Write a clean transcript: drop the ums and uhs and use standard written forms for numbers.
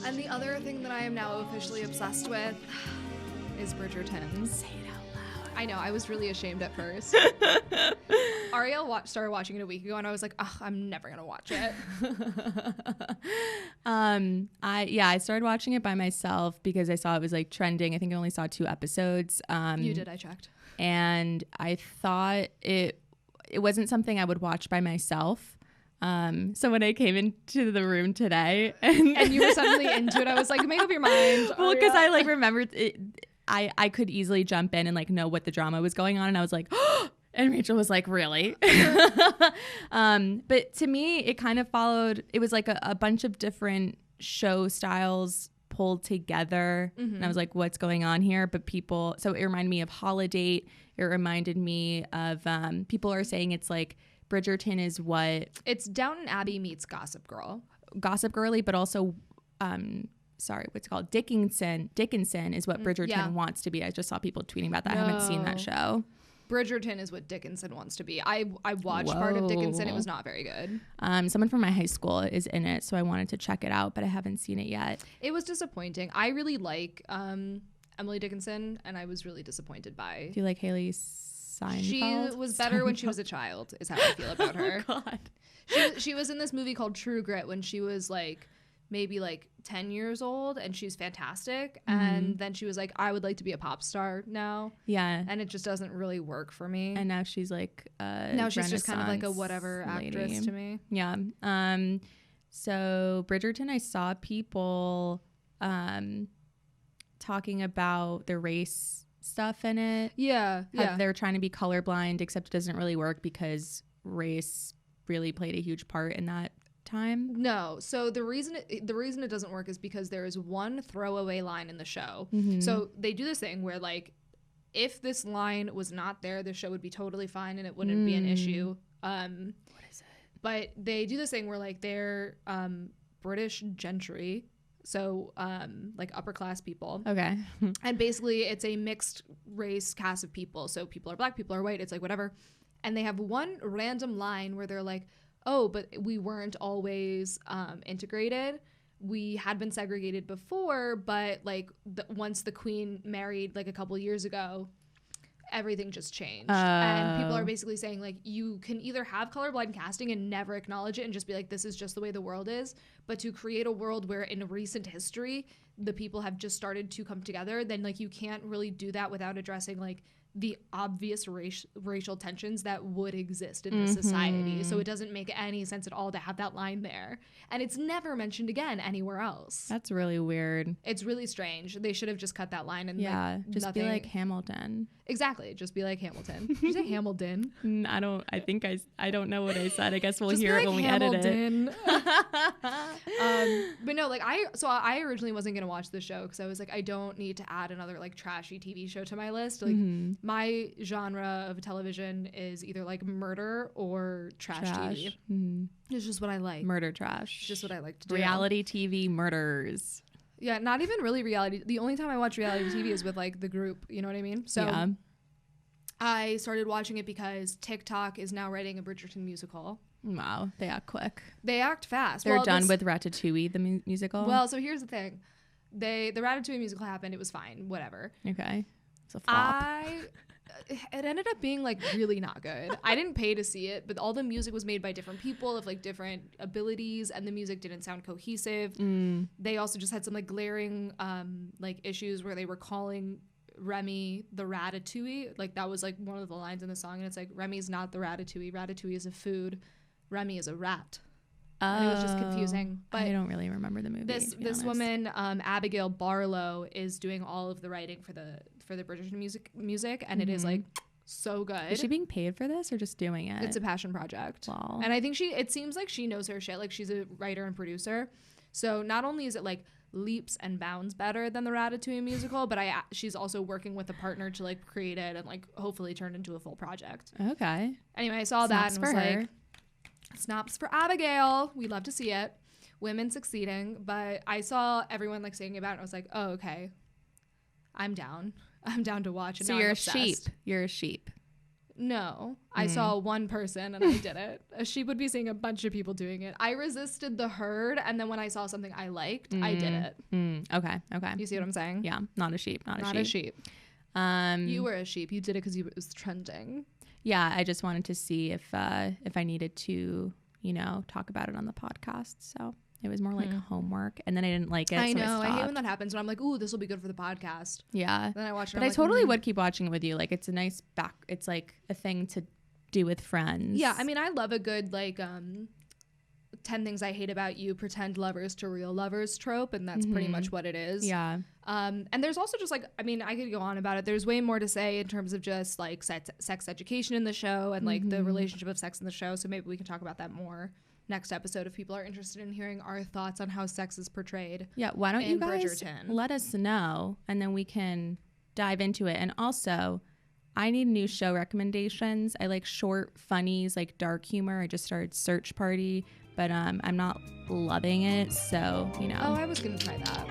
And the other thing that I am now officially obsessed with is Bridgerton. Say it out loud. I know, I was really ashamed at first. Arielle started watching it a week ago, and I was like, ugh, I'm never gonna watch it. I started watching it by myself because I saw it was like trending. I think I only saw 2 episodes. You did, I checked. And I thought it wasn't something I would watch by myself. So when I came into the room today and you were suddenly into it, I was like, make up your mind. Well, because I like remembered it, I could easily jump in and like know what the drama was going on, and I was like, oh, and Rachel was like, really? But to me, it kind of followed, it was like a bunch of different show styles pulled together. Mm-hmm. And I was like, what's going on here? But so it reminded me of Holiday. It reminded me of, people are saying it's like, Bridgerton is what? It's Downton Abbey meets Gossip Girl. Gossip Girly, but also, what's it called? Dickinson is what Bridgerton wants to be. I just saw people tweeting about that. I haven't seen that show. Bridgerton is what Dickinson wants to be. I watched part of Dickinson. It was not very good. Someone from my high school is in it, so I wanted to check it out, but I haven't seen it yet. It was disappointing. I really like Emily Dickinson, and I was really disappointed by. Do you like Haley Steinfeld? She was better when she was a child, is how I feel about her. Oh, God. She was in this movie called True Grit when she was like maybe like 10 years old, and she's fantastic. Mm-hmm. And then she was like, I would like to be a pop star now. Yeah. And it just doesn't really work for me. And now she's like now she's just kind of like a whatever actress lady. To me. Yeah. So Bridgerton, I saw people talking about the race stuff in it. Yeah. They're trying to be colorblind, except it doesn't really work because race really played a huge part in that time. No. So the reason it doesn't work is because there is one throwaway line in the show. Mm-hmm. So they do this thing where like if this line was not there, the show would be totally fine and it wouldn't be an issue. What is it? But they do this thing where like they're British gentry. So like upper class people. Okay. And basically it's a mixed race cast of people. So people are black, people are white, it's like whatever. And they have one random line where they're like, oh, but we weren't always integrated. We had been segregated before, but like once the queen married like a couple years ago, everything just changed. And people are basically saying like you can either have colorblind casting and never acknowledge it and just be like, this is just the way the world is. But to create a world where in recent history, the people have just started to come together, then like you can't really do that without addressing like the obvious racial tensions that would exist in this society. So it doesn't make any sense at all to have that line there. And it's never mentioned again anywhere else. That's really weird. It's really strange. They should have just cut that line and just be like Hamilton. Exactly. Just be like Hamilton. Did you say Hamilton? I don't know what I said. I guess we'll just hear it like when Hamilton. we edit it. But no, like I originally wasn't gonna watch the show because I was like, I don't need to add another like trashy TV show to my list. Like my genre of television is either like murder or trash. TV. Mm-hmm. It's just what I like. Murder trash. It's just what I like to do. Reality TV murders. Yeah, not even really reality. The only time I watch reality TV is with like the group. You know what I mean? So yeah. I started watching it because TikTok is now writing a Bridgerton musical. Wow, they act quick. They act fast. They're done with Ratatouille, the musical. Well, so here's the thing. The Ratatouille musical happened. It was fine. Whatever. Okay. It's a flop. It ended up being like really not good. I didn't pay to see it, but all the music was made by different people of like different abilities, and the music didn't sound cohesive. They also just had some like glaring like issues where they were calling Remy the Ratatouille. Like that was like one of the lines in the song, and it's like Remy's not the Ratatouille. Ratatouille is a food. Remy is a rat. And it was just confusing. But I don't really remember the movie. This woman, Abigail Barlow, is doing all of the writing for the Bridgerton music, and it is like so good. Is she being paid for this or just doing it? It's a passion project. Wow. And I think it seems like she knows her shit. Like she's a writer and producer. So not only is it like leaps and bounds better than the Ratatouille musical, but she's also working with a partner to like create it and like hopefully turn it into a full project. Okay. Anyway, I saw that and was like, snaps for Abigail. We'd love to see it. Women succeeding. But I saw everyone like singing about it and I was like, oh, okay. I'm down to watch it. So you're a sheep. You're a sheep. No, I saw one person and I did it. A sheep would be seeing a bunch of people doing it. I resisted the herd, and then when I saw something I liked, I did it. Okay. You see what I'm saying? Yeah, not a sheep. Not a sheep. You were a sheep. You did it because it was trending. Yeah, I just wanted to see if I needed to, talk about it on the podcast. So it was more like homework, and then I didn't like it. I so know. I hate when that happens. When I'm like, "Ooh, this will be good for the podcast." Yeah. Then I watch it. But I totally would keep watching it with you. Like, it's a nice it's like a thing to do with friends. Yeah, I mean, I love a good 10 things I hate about you, pretend lovers to real lovers trope, and that's pretty much what it is. Yeah. And there's also just I could go on about it. There's way more to say in terms of just sex education in the show and the relationship of sex in the show. So maybe we can talk about that more next episode if people are interested in hearing our thoughts on how sex is portrayed. Yeah, why don't you guys Bridgerton. Let us know, and then we can dive into it. And also, I need new show recommendations. I like short funnies, like dark humor. I just started Search Party, but I'm not loving it, so Oh, I was gonna try that.